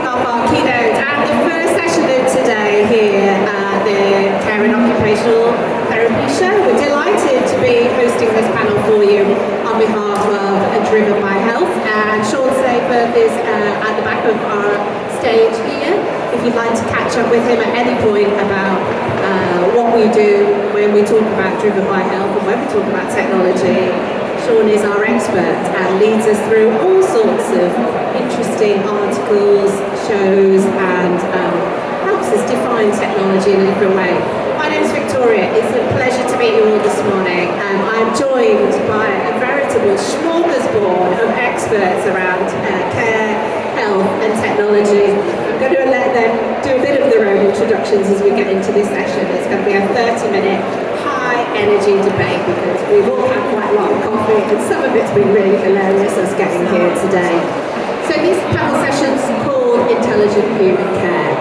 off our keynote and the first session of today here at the Care and Occupational Therapy Show. We're delighted to be hosting this panel for you on behalf of Driven by Health. And Sean Sayforth is at the back of our stage here. If you'd like to catch up with him at any point about what we do when we talk about Driven by Health and when we talk about technology, Sean is our expert and leads us through all sorts of interesting articles, shows, and helps us define technology in a different way. My name is Victoria. It's a pleasure to meet you all this morning. I'm joined by a veritable smorgasbord of experts around care, health, and technology. I'm going to let them do a bit of their own introductions as we get into this session. It's going to be a 30-minute high-energy debate because we've all had quite a lot of coffee and some of it's been really hilarious us getting here today. So this panel session's called Intelligent Human Care.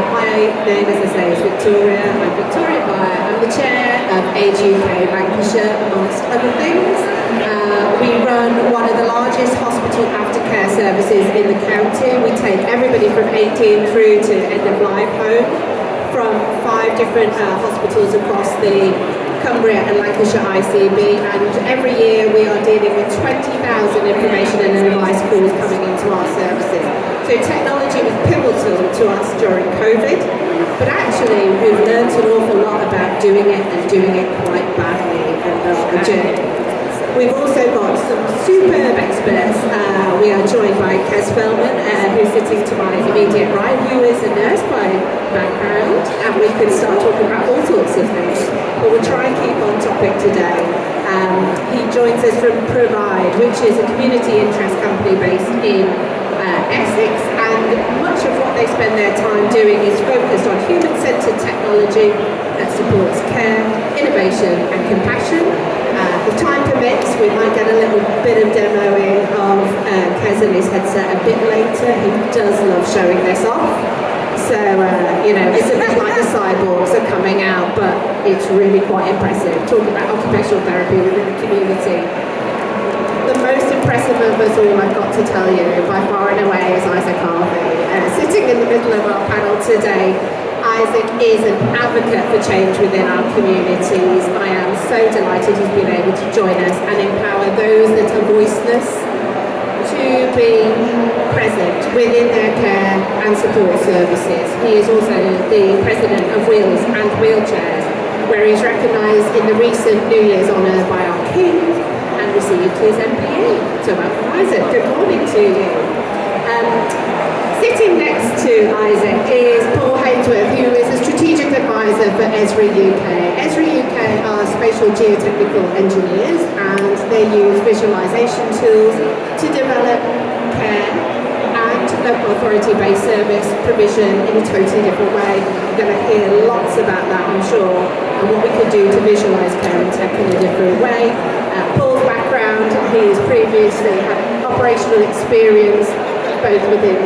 My name, as I say, is Victoria. I'm Victoria Byer. I'm the chair of Age UK Lancashire, amongst other things. We run one of the largest hospital aftercare services in the county. We take everybody from 18 through to end-of-life home from 5 different hospitals across the Cumbria and Lancashire ICB, and every year we are dealing with 20,000 information and advice calls coming into our services. So technology was pivotal to us during COVID, but actually we've learned an awful lot about doing it and doing it quite badly over the journey. We've also got some superb experts. We are joined by Kes Feldman, who's sitting to my immediate right, who is a nurse by background, and we could start talking about all sorts of things, but we'll try and keep on topic today. He joins us from Provide, which is a community interest company based in Essex, and much of what they spend their time doing is focused on human-centred technology that supports care, innovation and compassion. If time permits, we might get a little bit of demoing of Kez and his headset a bit later. He does love showing this off. So, it's a bit like the cyborgs are coming out, but it's really quite impressive. Talking about occupational therapy within the community. The most impressive of us all, I've got to tell you, by far and away, is Isaac Harvey. Sitting in the middle of our panel today, Isaac is an advocate for change within our communities. I am so delighted he's been able to join us and empower those that are voiceless to be present within their care and support services. He is also the president of Wheels and Wheelchairs, where he's recognised in the recent New Year's honour by our King and received his MPE. So welcome, Isaac. Good morning to you. Sitting next to Isaac is Paul Hainsworth, who is a strategic advisor for Esri UK. Esri UK are spatial geotechnical engineers, and they use visualization tools to develop care and local authority-based service provision in a totally different way. You're going to hear lots about that, I'm sure, and what we could do to visualize care and tech in a different way. Paul's background, he's previously had operational experience both within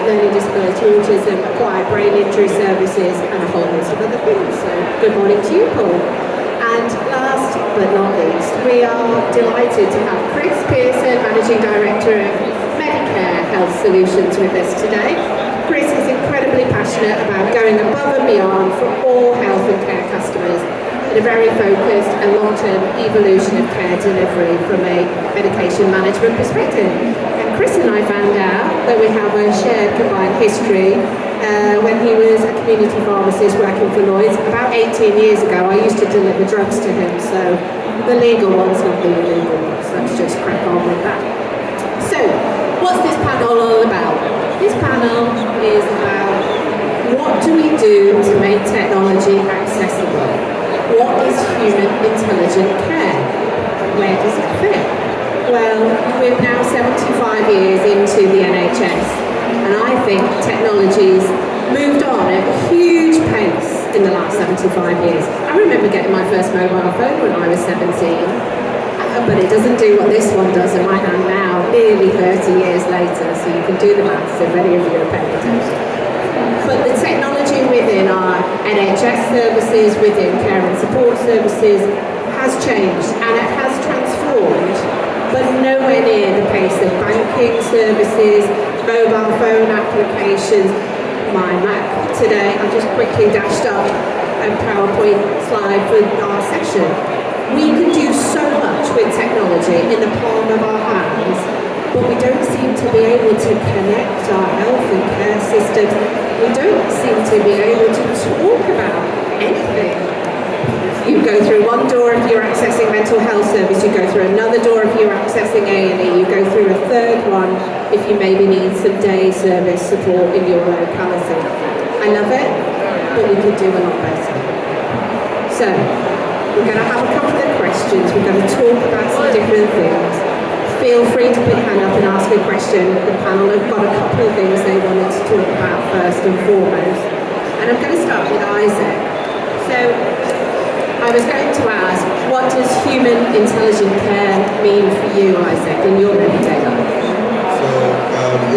learning disability, autism, acquired brain injury services, and a whole host of other things. So good morning to you, Paul. And last but not least, we are delighted to have Chris Pearson, Managing Director of Medicare Health Solutions, with us today. Chris is incredibly passionate about going above and beyond for all health and care customers in a very focused and long-term evolution of care delivery from a medication management perspective. Chris and I found out that we have a shared combined history when he was a community pharmacist working for Lloyd's. About 18 years ago, I used to deliver drugs to him, so the legal ones, not the illegal ones. Let's just crack on with that. So, what's this panel all about? This panel is about what do we do to make technology accessible? What is human intelligent care? Where does it fit? Well, we're now 75 years into the NHS, and I think technology's moved on at a huge pace in the last 75 years. I remember getting my first mobile phone when I was 17, but it doesn't do what this one does in my hand now, nearly 30 years later, so you can do the maths if any of you are paying attention. But the technology within our NHS services, within care and support services, has changed and it has transformed, but nowhere near the pace of banking services, mobile phone applications, my Mac today. I just quickly dashed up a PowerPoint slide for our session. We can do so much with technology in the palm of our hands, but we don't seem to be able to connect our health and care systems. We don't seem to be able to talk about anything. You go through one door if you're accessing mental health service, you go through another door if you're accessing A&E, you go through a third one if you maybe need some day service support in your locality. I love it, but we could do a lot better. So, we're going to have a couple of questions, we're going to talk about some different things. Feel free to put your hand up and ask a question. The panel have got a couple of things they wanted to talk about first and foremost. And I'm going to start with Isaac. So, I was going to ask, what does human intelligent care mean for you, Isaac, in your everyday life? So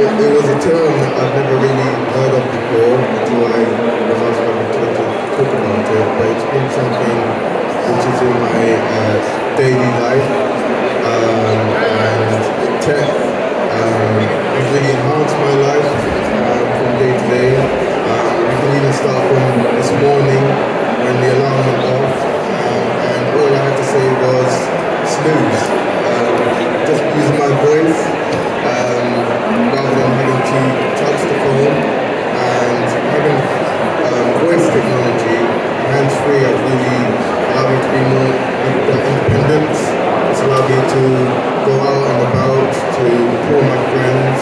it was a term that I've never really heard of before until I was asked by to talk about it, but it's been something which is in my daily life, and tech has really enhanced my life from day to day. You can even start from this morning when the alarm went off, and all I had to say was snooze. Just using my voice rather than having to touch the phone, and having voice technology, hands-free, has really allowed me to be more independent. It's allowed me to go out and about, to call my friends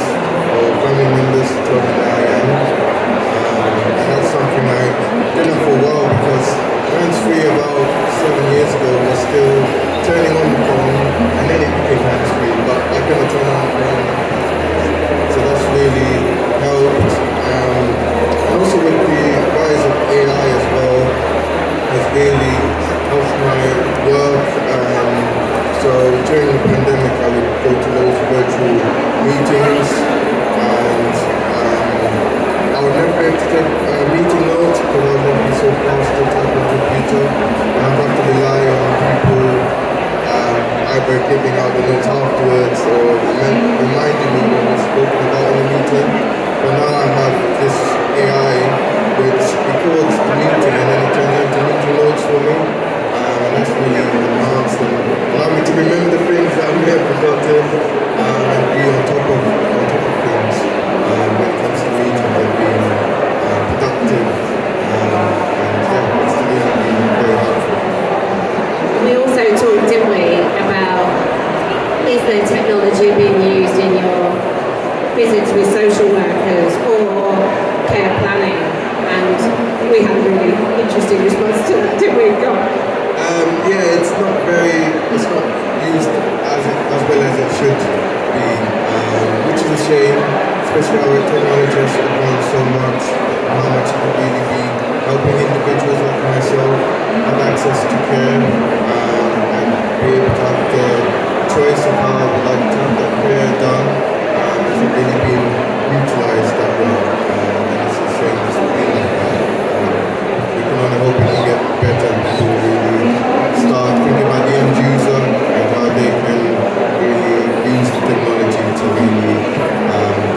or family members to tell them where I am. That's something I did not for a while, because hands-free about 7 years ago was still turning on the phone and then it became hands-free, but I couldn't turn on the phone. So that's really helped. And also with the rise of AI as well, has really helped my work. So during the pandemic I would go to those virtual meetings, and I would never be able to take meeting notes because I would not be so fast to type on the computer, and I'd have to rely on people either giving out the notes afterwards or reminding me what was spoken about in the meeting. But now I have this AI which records the meeting and then it turns into meeting notes for me, and that's really enhanced and allowed me to remember the things that I may have forgotten, and be on top of things when it comes to meetings and being productive, and yeah, it's really been very helpful. We also talked, didn't we, about is there technology being used in your visits with social workers or care planning? And we had a really interesting response to that, didn't we? Go on. Yeah, it's not used as well as it should be, which is a shame, especially our technology has advanced so much, and how much it could really be helping individuals like myself have access to care, and be able to have the choice of how I would like to have that care done. It's not really being utilised that well, and it's a shame it's been like that. We can only hope it can get better to really start thinking about the end user and how they can really use the technology to really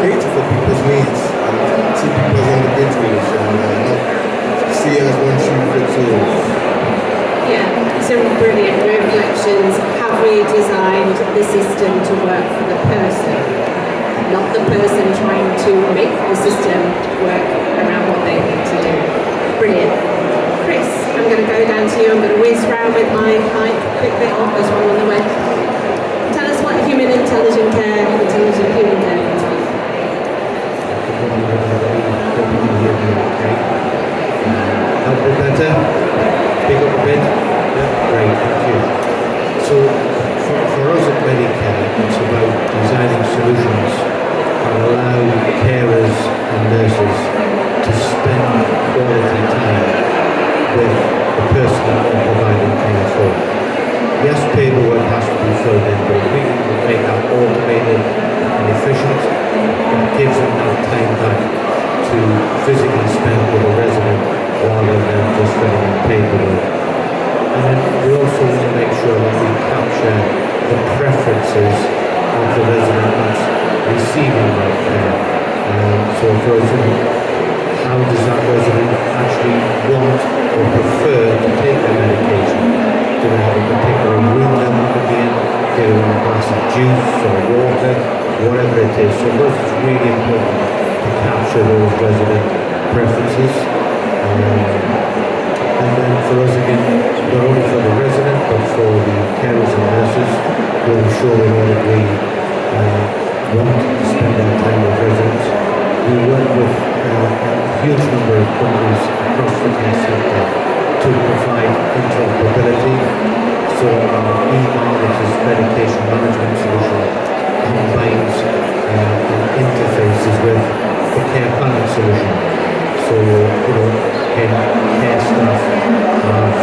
cater for people's needs and see people as individuals and not see it as one shoe fits all. Yeah, some brilliant reflections. Have we designed the system to work for the person, not the person trying to make the system work around what they need to do? Brilliant. Chris, I'm going to go down to you. I'm going to whiz round with my mic quickly. Oh, there's one on the way. Tell us what human intelligent care, intelligent human care means for you. Help me better? Speak up a bit? Yeah, great, thank you. So, for us at Medicare, it's about designing solutions that allow carers and nurses to spend quality time with the person that they're providing care for. Yes, paperwork has to be filled in, but if we can make that automated and efficient, it gives them that time back to physically spend with a resident rather than just filling in paperwork. And then we also want to make sure that we capture the preferences of the resident that's receiving that care. for us, how does that resident actually want or prefer to take their medication? Do they have a particular room they want to be in? Do they want a glass of juice or water? Whatever it is. So for us it's really important to capture those resident preferences. And then for us again, not only for the resident but for the carers and nurses, we'll ensure that we want to spend our time with residents. We work with a huge number of companies across the care sector to provide interoperability. So our e-monitors medication management solution combines and interfaces with the care planning solution. So, care staff have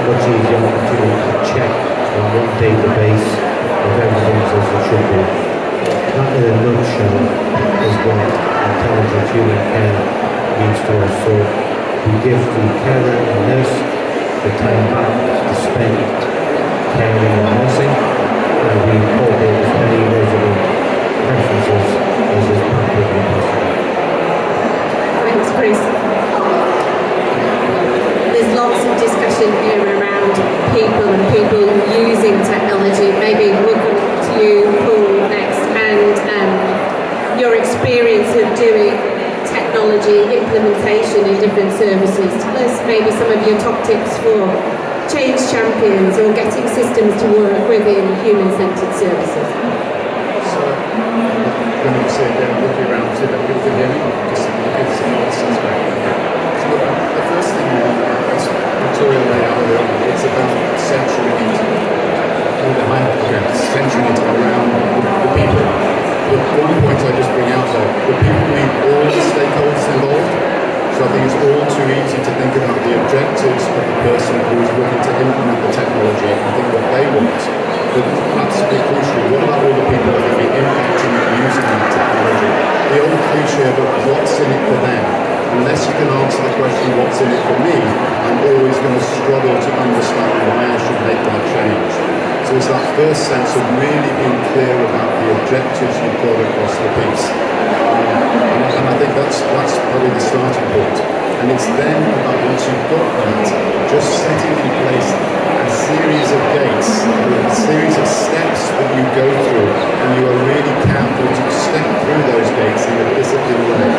much easier opportunity to check on one database if everything's as it should be. That in a nutshell is what intelligent human care means to us. So we give the carer and nurse the time back to spend caring and nursing, and we incorporate as many resident preferences as is practically possible. Thanks, Chris. There's lots of discussion here around people and people using technology. Maybe we'll come to you, Paul, next, and your experience of doing technology implementation in different services. Tell us maybe some of your top tips for change champions or getting systems to work within human-centred services. So, I'm going to say again, looking around, see if everybody can hear me. Just give some nonsense back. So, the first thing, as Victoria laid out earlier on, it's about centering it, centering it around the people. But one point I just bring out there, the people need all the stakeholders involved. So I think it's all too easy to think about the objectives of the person who's looking to implement the technology and think what they want. But that's crucial. What about all the people that are going to be impacting and using that technology? The old cliche about what's in it for them. Unless you can answer the question, what's in it for me, I'm always going to struggle to understand why I should make that change. So it's that first sense of really being clear about the objectives you've got across the piece. And I think that's probably the starting point. And it's then about once you've got that, just setting in place a series of gates, a series of steps that you go through, and you are really careful to step through those gates in a disciplined way.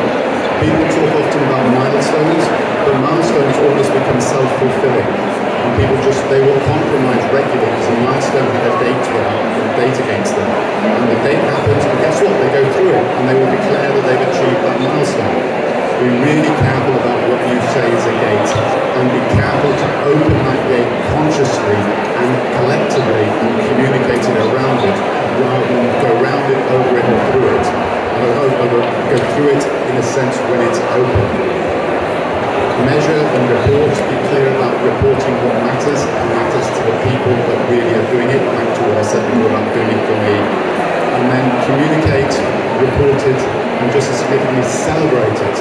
People talk often about milestones, but milestones almost become self-fulfilling. And people they will compromise regularly because a milestone had a date against them. And the date happens, and guess what? They go through it, and they will declare that they've achieved that milestone. Be really careful about what you say is a gate, and be careful to open that gate consciously and collectively and communicate it around it, rather than go around it, over it, or through it. Go through it in a sense when it's open. Measure and report, be clear about reporting what matters and matters to the people that really are doing it, back to what I said before about doing it for me. And then communicate, report it, and just as significantly celebrate it.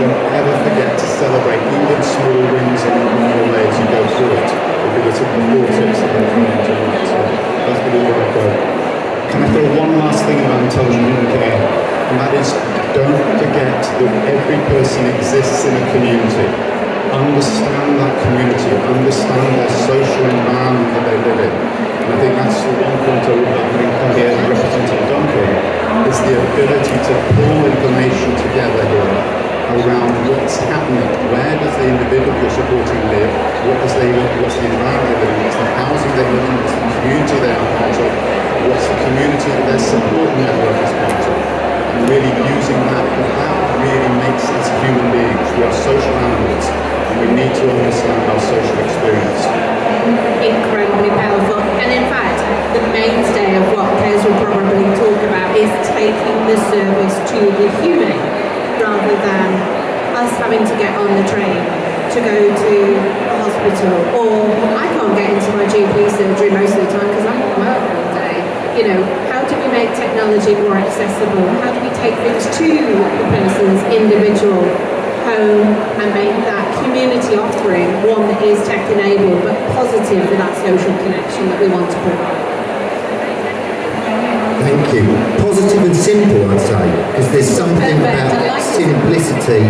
Don't ever forget to celebrate even small wins along the way as you go through it. Because it's the 4 tips that I'm going to do. So that's really where I go. Can I throw one last thing about intelligent human care? And that is, don't forget that every person exists in a community. Understand that community, understand their social environment that they live in. And I think that's the one point I would like to come here representing Duncan, is the ability to pull information together here around what's happening. Where does the individual you're supporting live? What's the environment they live in? What's the housing they live in? What's the community they are part of? What's the community that their support network is part of? And really using that, because that really makes us human beings. We are social animals, and we need to understand our social experience. Incredibly powerful. And in fact, the mainstay of what Kez will probably talk about is taking the service to the human, rather than us having to get on the train to go to a hospital, or I can't get into my GP surgery most of the time because I'm at work all day. How do we make technology more accessible? How do we take things to the person's individual home and make that community offering one that is tech-enabled but positive for that social connection that we want to provide? Thank you. Positive and simple, I'd say, because there's something about simplicity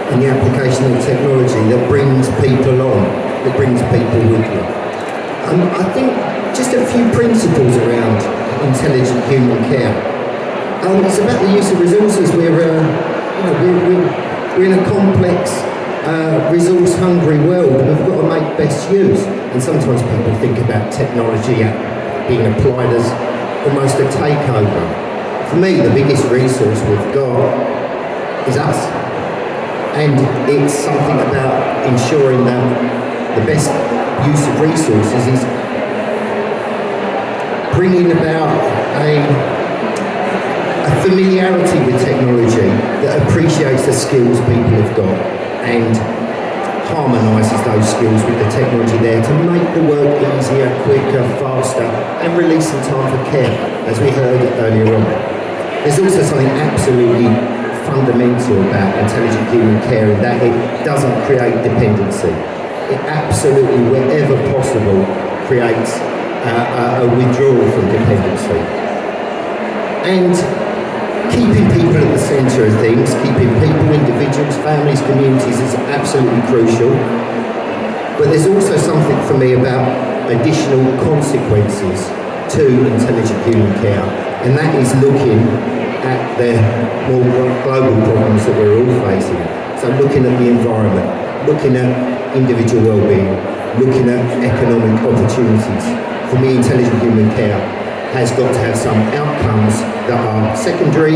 in the application of technology that brings people on, that brings people with you. I think just a few principles around intelligent human care. It's about the use of resources. We're in a complex, resource-hungry world. We've got to make best use. And sometimes people think about technology being applied as almost a takeover. For me, the biggest resource we've got is us. And it's something about ensuring that the best use of resources is bringing about a familiarity with technology that appreciates the skills people have got and harmonises those skills with the technology there to make the work easier, quicker, faster, and release some time for care, as we heard earlier on. There's also something absolutely fundamental about intelligent human care in that it doesn't create dependency. It absolutely, wherever possible, creates a withdrawal from dependency. And keeping people at the centre of things, keeping people, individuals, families, communities is absolutely crucial. But there's also something for me about additional consequences to intelligent human care, and that is looking at the more global problems that we're all facing. So looking at the environment, looking at individual well-being, looking at economic opportunities. For me, intelligent human care has got to have some outcomes that are secondary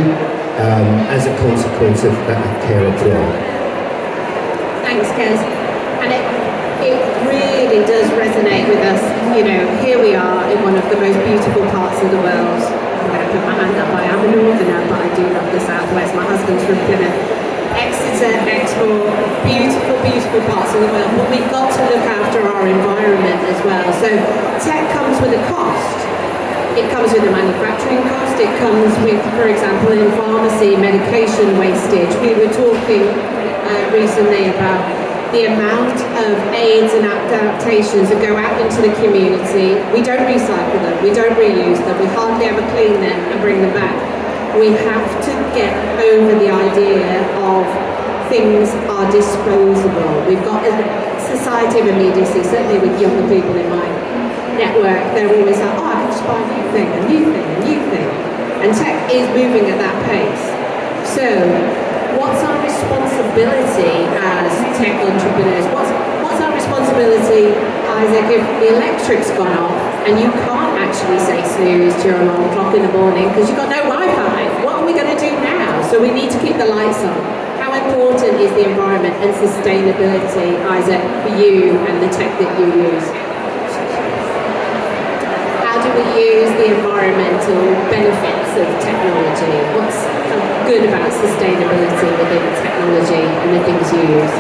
as a consequence of that care applied. Thanks, Kez. And it really does resonate with us. You know, here we are in one of the most beautiful parts of the world. I'm going to put my hand up. I am a northerner, but I do love the southwest. My husband's from Plymouth. Exeter, Exmoor, beautiful, beautiful parts of the world. But we've got to look after our environment as well. So tech comes with a cost. It comes with a manufacturing cost. It comes with, for example, in pharmacy, medication wastage. We were talking recently about the amount of aids and adaptations that go out into the community. We don't recycle them, we don't reuse them, we hardly ever clean them and bring them back. We have to get over the idea of things are disposable. We've got a society of immediacy, certainly with younger people in my network. They're always like, oh, I can just buy a new thing, a new thing, a new thing. And tech is moving at that pace. So what's our responsibility as tech entrepreneurs? What's our responsibility, Isaac, if the electric's gone off and you can't actually say snooze to your alarm clock in the morning because you've got no Wi-Fi? What are we going to do now? So we need to keep the lights on. How important is the environment and sustainability, Isaac, for you and the tech that you use? How do we use the environmental benefits of technology? What's good about sustainability within technology and the things you use?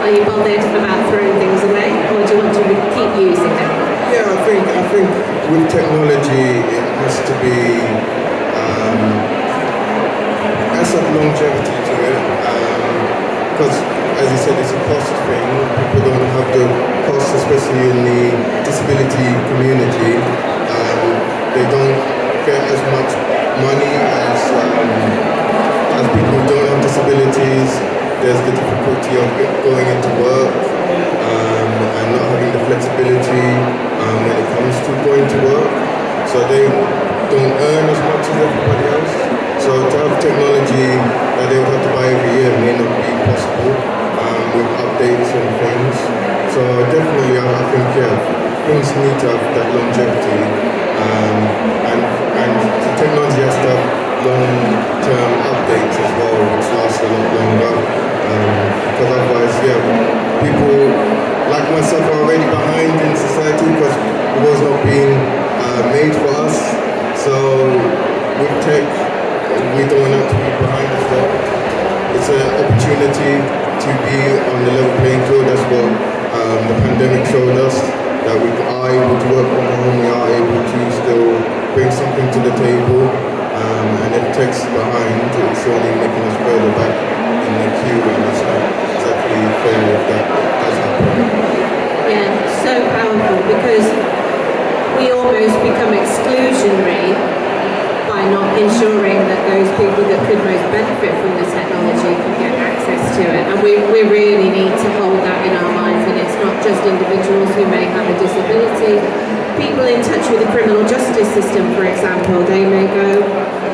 Are you bothered about throwing things away, or do you want to keep using them? Yeah, I think with technology it has to be has some longevity to it, because as you said, it's a cost thing. People don't have the cost, especially in the disability community. They don't get as much money as people who don't have disabilities. There's the difficulty of going into work and not having the flexibility when it comes to going to work. So they don't earn as much as everybody else. So to have technology that they would have to buy every year may not be possible with updates and things. So definitely I think, yeah, things need to have that longevity and the technology has to have long-term updates as well, which last a lot longer. Because otherwise, yeah, people like myself are already behind in society because it was not being made for us. So with tech, we don't have to be behind as well. It's an opportunity to be on the level playing field. That's what the pandemic showed us, that we are able to work from home, we are able to still bring something to the table. And if tech's behind, it's only making us further back in the queue, and it's not exactly fair if that does happen. Yeah, so powerful. almost become exclusionary by not ensuring that those people that could most benefit from the technology can get access to it. And we really need to hold that in our minds, and it's not just individuals who may have a disability. People in touch with the criminal justice system, for example, they may go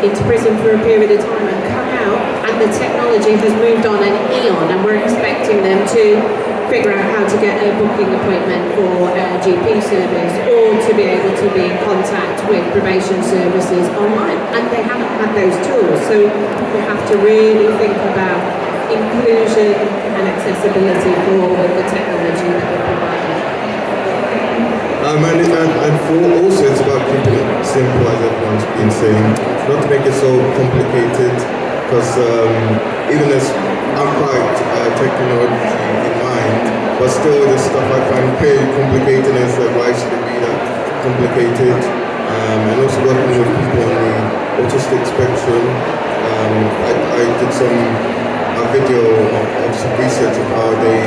into prison for a period of time and come out, and the technology has moved on an eon, and we're expecting them to figure out how to get a booking appointment for a GP service, or to be able to be in contact with probation services online, and they haven't had those tools. So we have to really think about inclusion and accessibility for all of the technology that we're providing. And for also it's about keeping it simple, as everyone's been saying, not to make it so complicated, because even as I'm quite technology in mind, but still the stuff I find very complicated, and it's like, why should it be that complicated? And also working with people on the autistic spectrum, I did a video of some research of how they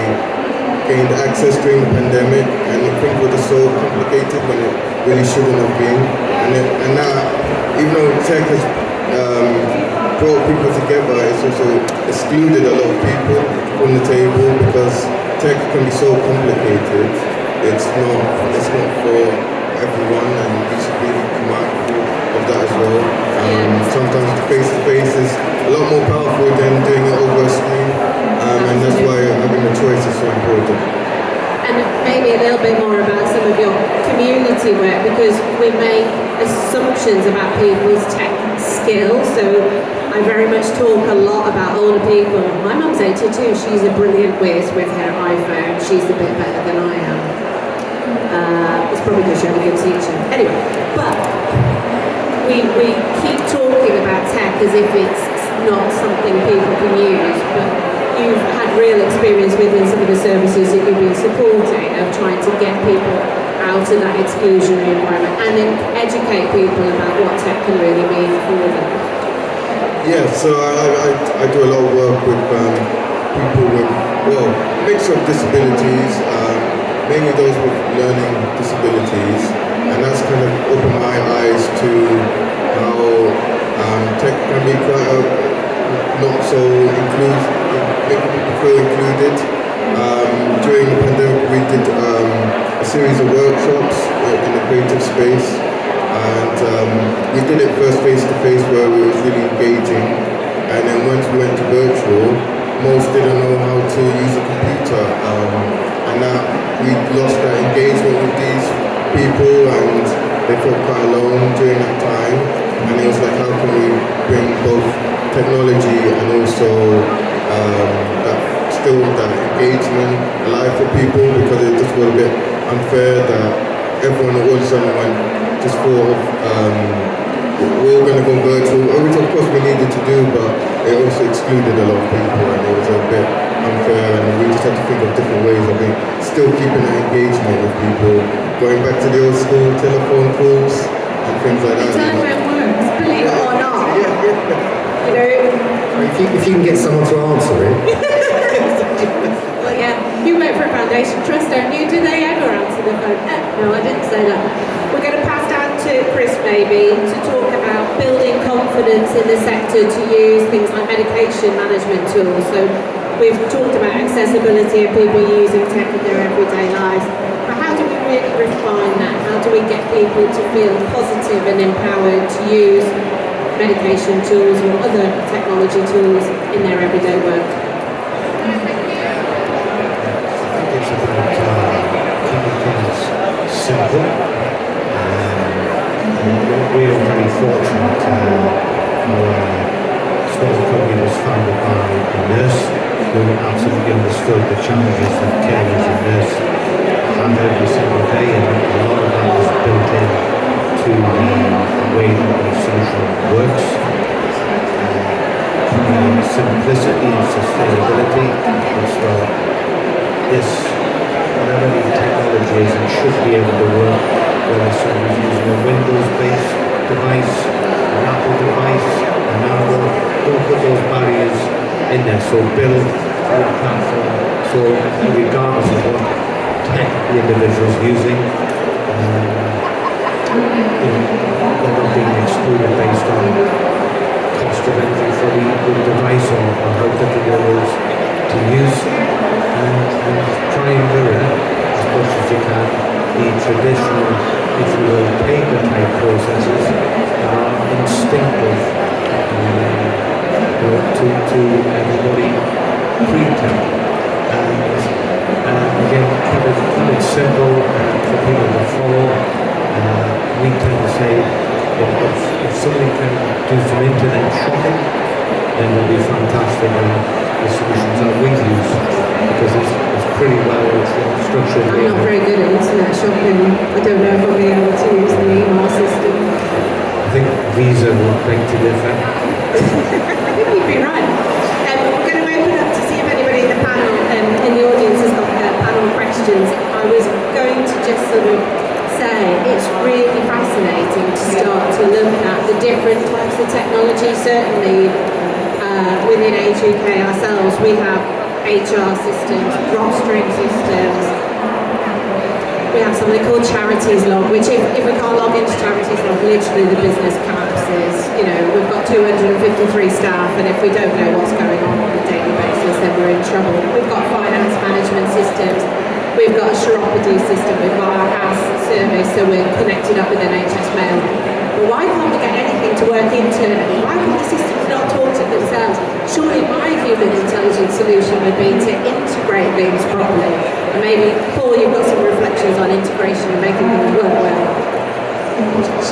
gained access during the pandemic, and I think it was so complicated when it really shouldn't have been. And now, even though tech has brought people together, it's also excluded a lot of people from the table, because tech can be so complicated. It's not for everyone, and we should really be mindful of that as well. Sometimes face-to-face is a lot more powerful than doing it over a screen, and that's why having a choice is so important. And maybe a little bit more about some of your community work, because we make assumptions about people's tech skills. So I very much talk a lot about older people. My mum's 82, she's a brilliant whiz with her iPhone. She's a bit better than I am. It's probably because she's a good teacher. Anyway, but we keep talking about tech as if it's not something people can use, but you've had real experience within some of the services that you've been supporting of trying to get people out of that exclusionary environment and then educate people about what tech can really mean for them. Yeah, so I do a lot of work with people with, well, a mix of disabilities, mainly those with learning disabilities, and that's kind of opened my eyes to how tech can be quite not so inclusive, making people feel included. During the pandemic, we did a series of workshops in the creative space, and we did it first face-to-face, where it was really engaging, and then once we went to virtual, most didn't know how to use a computer, and that we lost that engagement with these people, and they felt quite alone during that time. And it was like, how can we bring both technology and also that engagement alive for people, because it just was a bit unfair that everyone all of a sudden went just for we're all going to go virtual, which of course we needed to do, but it also excluded a lot of people, and it was a bit unfair, and we just had to think of different ways of still keeping that engagement with people, going back to the old school telephone calls and things like that. The telephone works, believe it or not. Yeah. You know, If you can get someone to answer it. well, yeah, you work for a foundation trust, don't you? Do they ever answer the phone? No, I didn't say that. We're going to pass down to Chris maybe to talk about building confidence in the sector to use things like medication management tools. So we've talked about accessibility of people using tech in their everyday lives, but how do we really refine that? How do we get people to feel positive and empowered to use medication tools or other technology tools in their everyday work? I think it's about keeping things simple. We are very fortunate. Our small company was founded by a nurse who absolutely understood the challenges that carers and nurses have every single day, and a lot of that is built in to the way that the solution works. Simplicity and sustainability is this, whatever the technology is, it should be able to work, whether somebody's using a Windows-based device, an Apple device, an Android. Don't put those barriers in there. So build your platform so regardless of what tech the individual is using, they're not being excluded based on cost of entry for the device or how difficult it is to use, and try and mirror as much as you can the traditional, if you will, paper type processes that are instinctive to everybody pre-tech. And again, keep it simple for people to follow. We tend to say if somebody can do some internet shopping, then it'll be fantastic. And the solutions that we use, because it's pretty well structured. I'm not very good at internet shopping. I don't know if I'll be able to use the email system. I think Visa would beg to differ. I think you'd be right. We're going to open up to see if anybody in the panel and in the audience has got panel questions. I was going to just sort of say it's really fascinating to start to look at the different types of technology. Certainly within Age UK ourselves, we have HR systems, rostering systems. We have something called Charities Log, which if we can't log into Charities Log, literally the business collapses. You know, we've got 253 staff, and if we don't know what's going on a daily basis, then we're in trouble. We've got finance management systems. We've got a chiropody system. We've got our house service, so we're connected up with NHS Mail. But why can't we get anything to work internally? Why can't the systems not talk to themselves? Surely my human intelligence solution would be to integrate things properly. And maybe, Paul, you've got some reflections on integration and making things work well.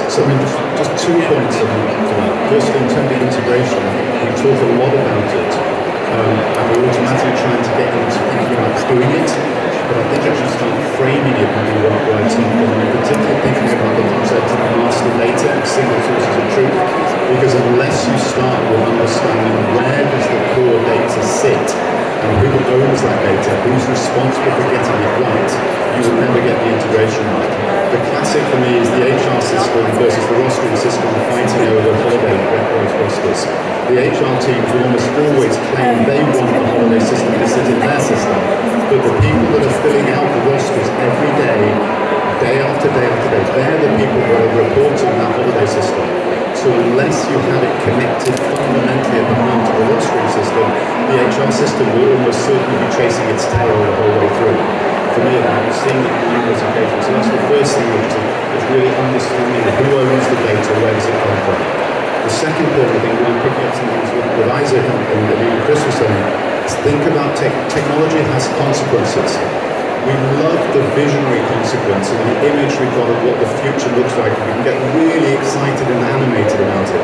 So I mean, just 2 points on that. Firstly, in terms of integration, we talk a lot about it, and we're automatically trying to get into thinking about doing it. But I think actually start framing it when we work right on, and particularly thinking about the concept of master data and single sources of truth. Because unless you start with understanding where does the core data sit and who owns that data, who's responsible for getting it right, you will never get the integration right. The classic for me is the HR system versus the rostering system fighting over holiday rosters. The HR teams will almost always claim they want the holiday system to sit in their system, but the people that are filling out the rosters every day, day after day after day, they're the people that are reporting that holiday system. So unless you have it connected fundamentally at the heart of the rostering system, the HR system will almost certainly be chasing its tail the whole way through. For me, I've seen it on numerous occasions. So that's the first thing, is really understanding who owns the data, where does it come from. The second point, I think, really picking up some things with Isaac and even Chris was saying, is think about technology has consequences. We love the visionary consequence and the image we've got of what the future looks like. We can get really excited and animated about it.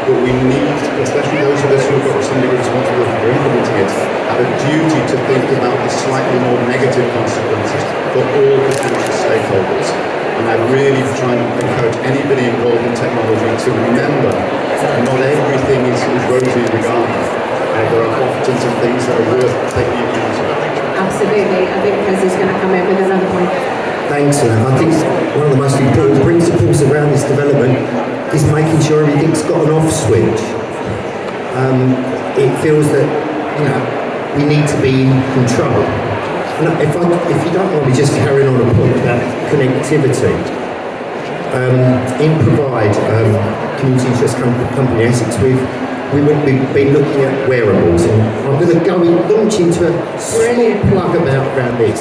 But we need, especially those of us who have got some degree of responsibility for implementing it, have a duty to think about the slightly more negative consequences for all potential stakeholders. And I really try and encourage anybody involved in technology to remember not everything is rosy in the garden. There are often some things that are worth taking account of. Absolutely. I think Chris is going to come in with another point. Thanks, I think one of the most important principles around this development is making sure everything's got an off switch. It feels that, you know, we need to be in control. And if you don't mind me just carrying on a point about connectivity, in Provide, community interest company Essex, we've been looking at wearables, and I'm going to launch into a small plug around this.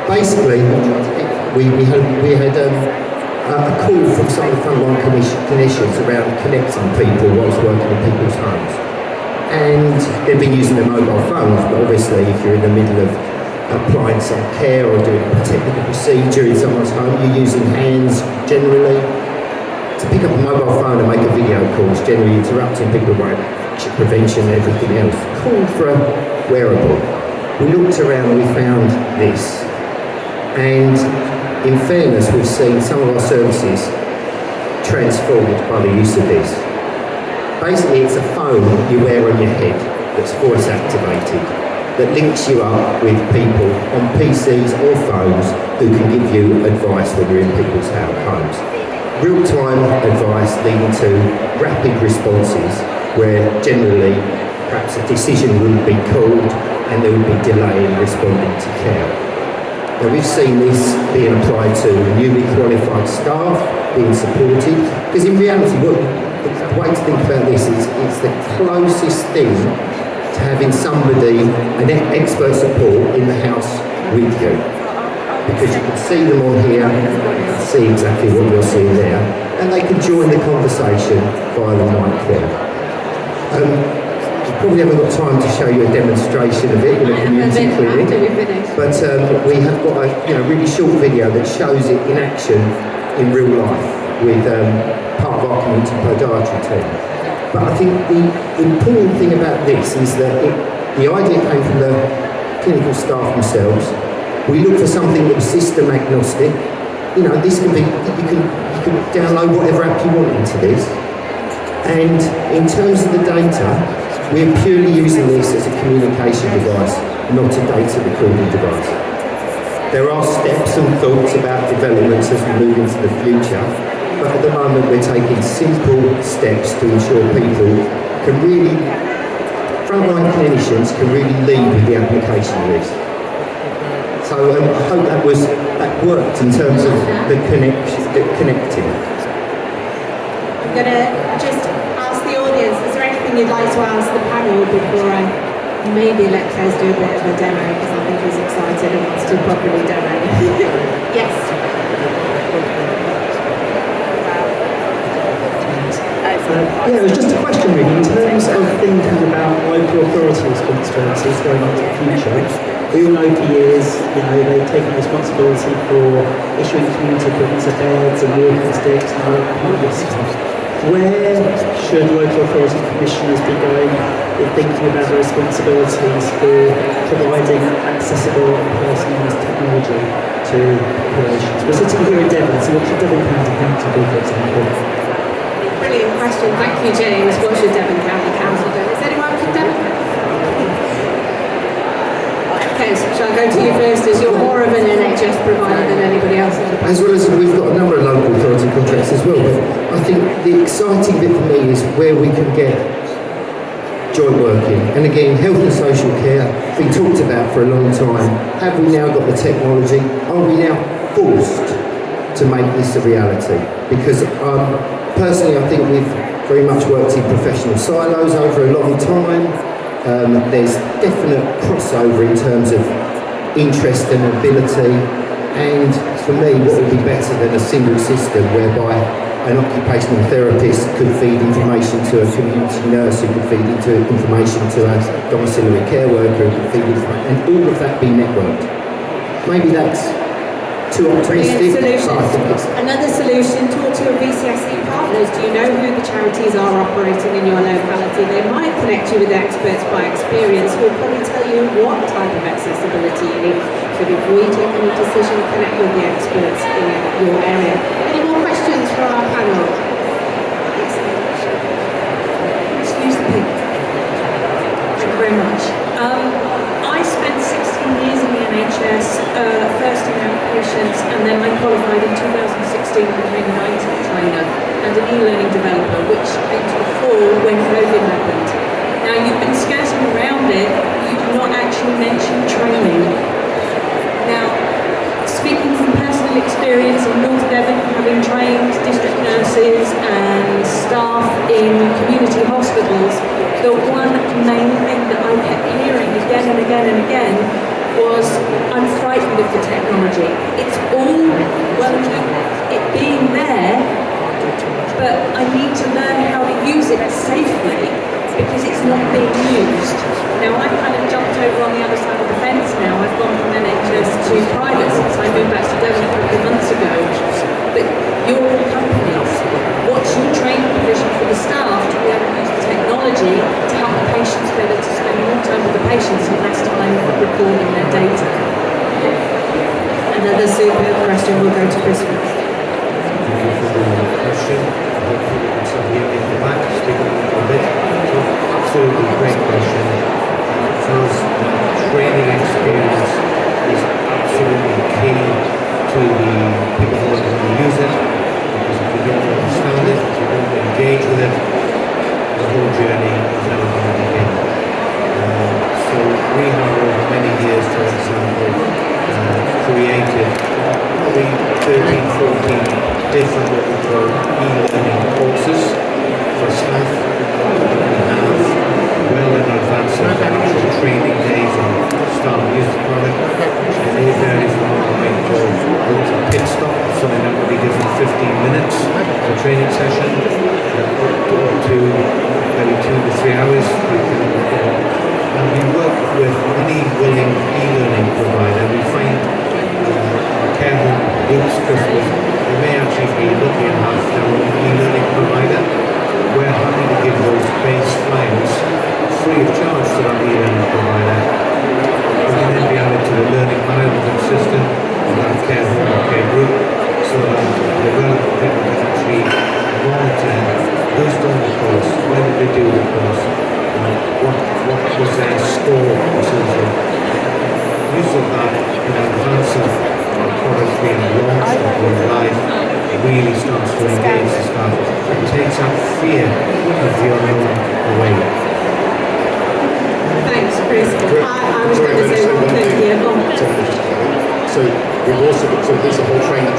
Basically, we had a call from some of the frontline clinicians around connecting people whilst working in people's homes. And they've been using their mobile phones, but obviously if you're in the middle of applying some care or doing a technical procedure in someone's home, you're using hands generally. To pick up a mobile phone and make a video call is generally interrupting people by prevention and everything else. Called for a wearable. We looked around and we found this. And in fairness, we've seen some of our services transformed by the use of this. Basically, it's a phone you wear on your head that's voice activated, that links you up with people on PCs or phones who can give you advice when you're in people's homes. Real-time advice leading to rapid responses where generally perhaps a decision wouldn't be called and there would be delay in responding to care. Now we've seen this being applied to newly qualified staff, being supported, because in reality, the way to think about this is it's the closest thing to having somebody, an expert support in the house with you. Because you can see them on here, see exactly what you're seeing there, and they can join the conversation via the mic there. We probably haven't got time to show you a demonstration of it in a community clinic, but we have got a really short video that shows it in action in real life with part of our community podiatry team. But I think the important thing about this is that the idea came from the clinical staff themselves. We look for something that was system agnostic. You know, this can be, you can download whatever app you want into this. And in terms of the data, we're purely using this as a communication device, not a data recording device. There are steps and thoughts about developments as we move into the future, but at the moment we're taking simple steps to ensure people can really, frontline clinicians can really lead with the application of this. So I hope that worked in terms of the connecting. I'm going to just ask the audience, is there anything you'd like to ask the panel before I maybe let Kez do a bit of a demo, because I think he's excited and wants to properly demo. Yes. Yeah, it was just a question really, in terms of thinking about local authority responsibilities going into the future. We all know for years, they've taken responsibility for issuing community equipment to beds and walking sticks and all that kind of stuff. Where should local authority commissioners be going in thinking about the responsibilities for providing accessible and personalised technology to populations? We're sitting here in Devon, so what should Devon County Council do, for example? Brilliant question. Thank you, James. What should Devon County Council do? Is anyone from Devon? Okay, so shall I go to you first, as you're more of an NHS provider than anybody else in the As well as we've got a number of local authority contracts as well, but I think the exciting bit for me is where we can get joint working. And again, health and social care, been talked about for a long time. Have we now got the technology? Are we now forced to make this a reality? Because personally, I think we've very much worked in professional silos over a long time. There's definite crossover in terms of interest and ability, and for me what would be better than a single system whereby an occupational therapist could feed information to a community nurse who could feed information to a domiciliary care worker who could feed information, and all of that be networked. Maybe that's too optimistic, but I think it's... Another solution, talk to your VCSE partners. Do you know who the charities are operating in your locality? They might connect you with experts by experience who will probably tell you what type of accessibility you need. So before you take any decision, connect with the experts in your area. Any more questions for our panel? Excuse the pig. Thank you very much. I spent 16 years in the NHS, first in outpatients, and then I qualified in 2016 and became an IT trainer and an e-learning developer, which came to the fore when COVID happened. Now, you've been skirting around it, you do not actually mention training. Now, speaking from personal experience in North Devon, having trained district nurses and staff in community hospitals, the one main thing that I kept hearing again and again and again was, I'm frightened of the technology. It's all well and good, it being there, but I need to learn how to use it safely because it's not being used. Now I've kind of jumped over on the other side of the fence now. I've gone from NHS to private since I moved back to Devon a couple of months ago. But you're all companies. What's your training provision for the staff to be able to use the technology to help the patients better, to spend more time with the patients and less time recording their data? Another superb question. We'll go to Chris first. Thank you for the question. I hope you can still hear me in the back, speak up a little bit. So, absolutely great question. For us, training experience is absolutely key to the people who are going to use it, because if you don't understand it, if you don't engage with it, the whole journey is never going to begin. So we have over many years, for example, created probably 13, 14 different what we call e-learning courses for staff. We have well in advance of the actual training days on start use the product. And they vary from what we might call a pit stop, something that would be given 15 minutes for training session, up to maybe 2 to 3 hours. And we work with any willing e-learning provider. We find care home groups, customers, they may actually be lucky and have their own e-learning provider. We're happy to give those base files free of charge to that e-learning provider. We can then be added to the learning management system of that care home or care group, so that the relevant people can actually monitor who's done the course, when did they do the course, what was their score, essentially. Use of that in advance of our product being launched or being live really starts to engage the staff. It takes that fear of the unknown away. Thanks, Chris. I was going to say one thing here. So we've also so there's a whole trainer,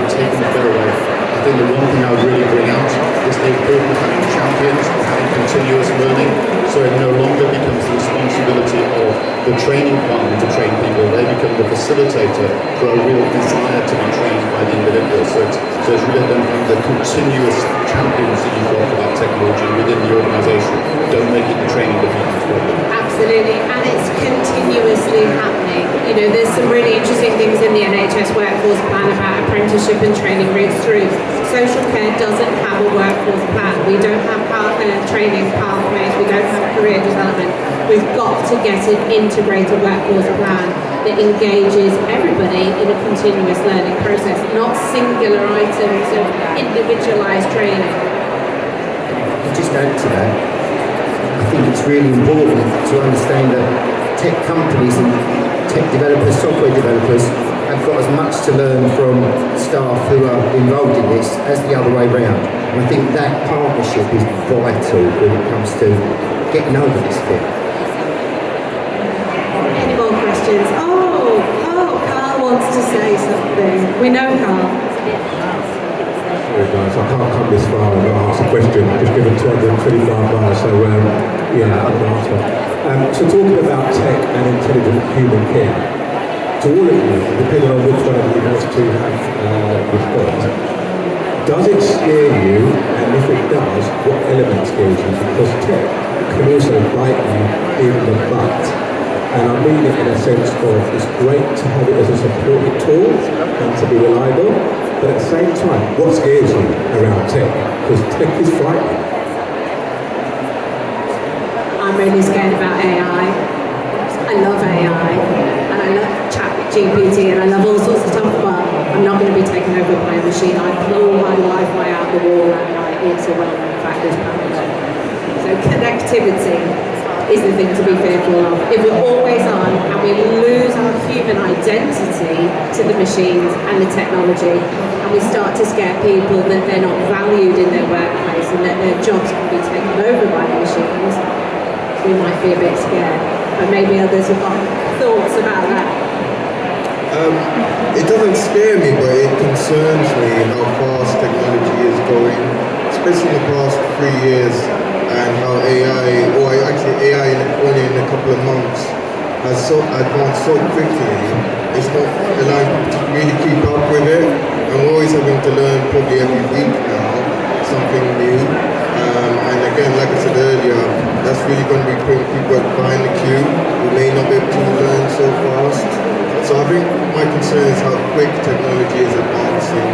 taking the fear away. I think the one thing I would really bring out is the importance of having champions, of having continuous learning, so it no longer becomes the responsibility of the training partner to train people. They become the facilitator for a real desire to be trained by the individual. So it's really then the continuous champions that you've got about technology within the organisation. Don't make it the training department's problem. Absolutely, and it's continuously happening. You know, there's some really interesting things in the NHS workforce plan about apprenticeship and training routes through. Social care doesn't have a workforce plan. We don't have training pathways. We don't have career development. We've got to get an integrated workforce plan that engages everybody in a continuous learning process, not singular items of individualised training. Just add to that, I think it's really important to understand that tech companies and tech developers, software developers, have got as much to learn from staff who are involved in this as the other way round. And I think that partnership is vital when it comes to getting over this bit. Any more questions? Oh, Carl wants to say something. We know Carl. Sorry guys, I can't come this far and not ask a question. I've just given 225 bars, so yeah, I'm going to answer. So talking about tech and intelligent human care, to all of you, depending on which one of you wants to have response, does it scare you? And if it does, what element scares you? Because tech can also bite you in the butt. And I mean it in a sense of it's great to have it as a supporting tool and to be relied on, but at the same time, what scares you around tech? Because tech is frightening. I'm really scared about AI. I love AI, and I love ChatGPT, and I love all sorts of stuff, but I'm not going to be taken over by a machine. I pull my Wi-Fi out the wall at night. It's a well-known fact, this planet. So connectivity is the thing to be fearful of. If we're always on and we lose our human identity to the machines and the technology, and we start to scare people that they're not valued in their workplace and that their jobs can be taken over by the machines, we might be a bit scared. But maybe others have got thoughts about that. It doesn't scare me, but it concerns me how fast technology is going, especially in the past 3 years, and how AI, or actually AI only in a couple of months, has so advanced so quickly. It's not allowing people to really keep up with it, and we're always having to learn probably every week now something new. And again, like I said earlier, that's really going to be putting people behind the queue who may not be able to learn so fast. So I think my concern is how quick technology is advancing.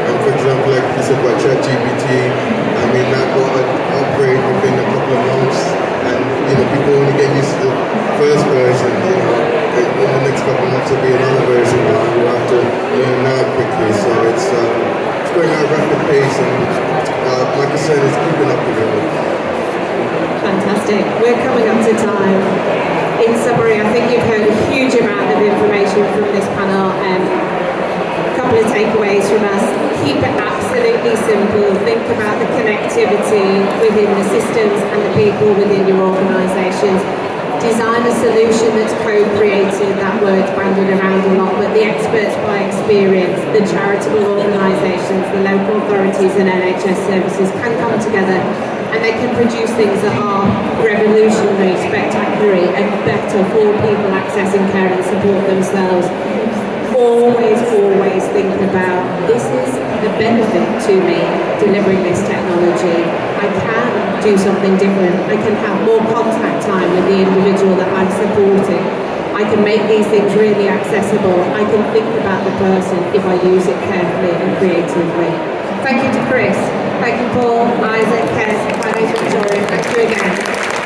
And for example, like you said about ChatGPT, I mean that got an upgrade within a couple of months, and people only get used to the first version. In the next couple of months there'll be another version that we'll have to learn that quickly. So it's going at a rapid pace, and my concern is keeping up with it. Fantastic. We're coming up to time. In summary, I think you've heard a huge amount of information from this panel. A couple of takeaways from us. Keep it absolutely simple. Think about the connectivity within the systems and the people within your organisations. design a solution that's co-created. That word's banded around a lot, but the experts by experience, the charitable organisations, the local authorities and NHS services can come together and they can produce things that are revolutionary, spectacular and better for people accessing care and support themselves. Always think about, this is a benefit to me delivering this technology. I can do something different. I can have more contact time with the individual that I'm supporting. I can make these things really accessible. I can think about the person if I use it carefully and creatively. Thank you to Chris. Thank you Paul, Isaac, Kes, my name's Victoria. Thank you again.